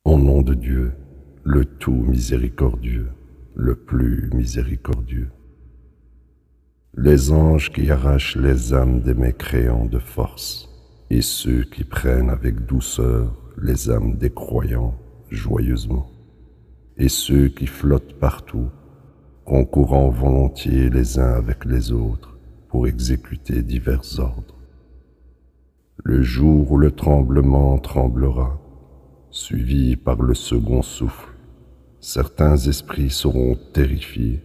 Au nom de Dieu, le tout miséricordieux, le plus miséricordieux. Les anges qui arrachent les âmes des mécréants de force, et ceux qui prennent avec douceur les âmes des croyants joyeusement, et ceux qui flottent partout, concourant volontiers les uns avec les autres pour exécuter divers ordres. Le jour où le tremblement tremblera, suivi par le second souffle, certains esprits seront terrifiés,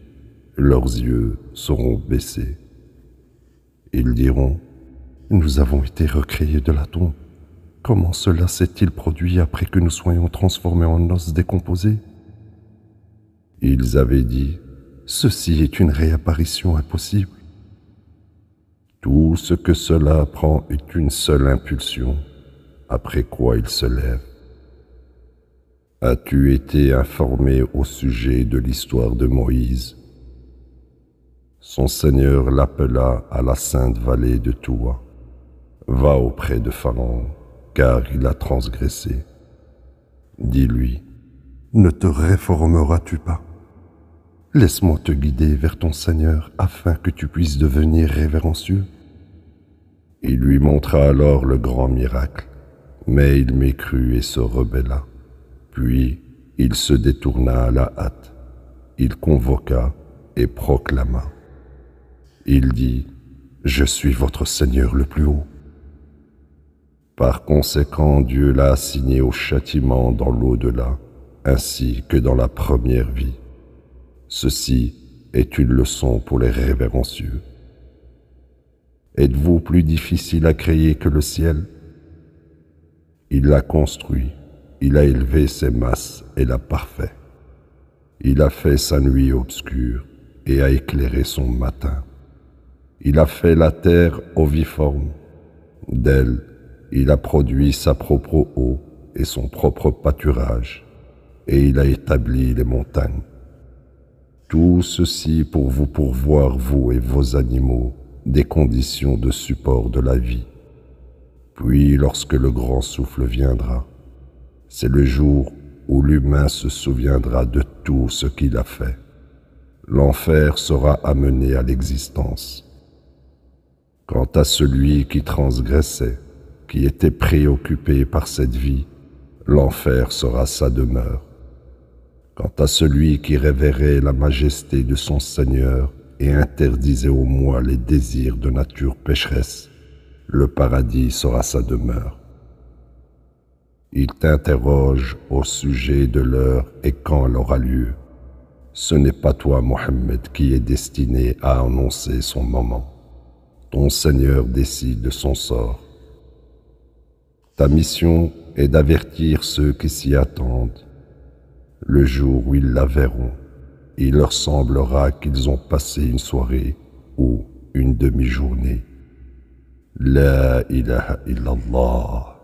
leurs yeux seront baissés. Ils diront, « Nous avons été recréés de la tombe. Comment cela s'est-il produit après que nous soyons transformés en os décomposés ?» Ils avaient dit, « Ceci est une réapparition impossible. » Tout ce que cela prend est une seule impulsion, après quoi ils se lèvent. As-tu été informé au sujet de l'histoire de Moïse? Son Seigneur l'appela à la sainte vallée de Toua. Va auprès de Pharaon, car il a transgressé. Dis-lui, ne te réformeras-tu pas? Laisse-moi te guider vers ton Seigneur afin que tu puisses devenir révérencieux. Il lui montra alors le grand miracle, mais il mécrut et se rebella. Puis il se détourna à la hâte. Il convoqua et proclama. Il dit, « Je suis votre Seigneur le plus haut. » Par conséquent, Dieu l'a assigné au châtiment dans l'au-delà, ainsi que dans la première vie. Ceci est une leçon pour les révérencieux. Êtes-vous plus difficile à créer que le ciel? Il l'a construit. Il a élevé ses masses et l'a parfait. Il a fait sa nuit obscure et a éclairé son matin. Il a fait la terre oviforme. D'elle, il a produit sa propre eau et son propre pâturage, et il a établi les montagnes. Tout ceci pour vous pourvoir, vous et vos animaux, des conditions de support de la vie. Puis, lorsque le grand souffle viendra, c'est le jour où l'humain se souviendra de tout ce qu'il a fait. L'enfer sera amené à l'existence. Quant à celui qui transgressait, qui était préoccupé par cette vie, l'enfer sera sa demeure. Quant à celui qui révérait la majesté de son Seigneur et interdisait au moi les désirs de nature pécheresse, le paradis sera sa demeure. Il t'interroge au sujet de l'heure et quand elle aura lieu. Ce n'est pas toi, Mohammed, qui est destiné à annoncer son moment. Ton Seigneur décide de son sort. Ta mission est d'avertir ceux qui s'y attendent. Le jour où ils la verront, il leur semblera qu'ils ont passé une soirée ou une demi-journée. La ilaha illallah.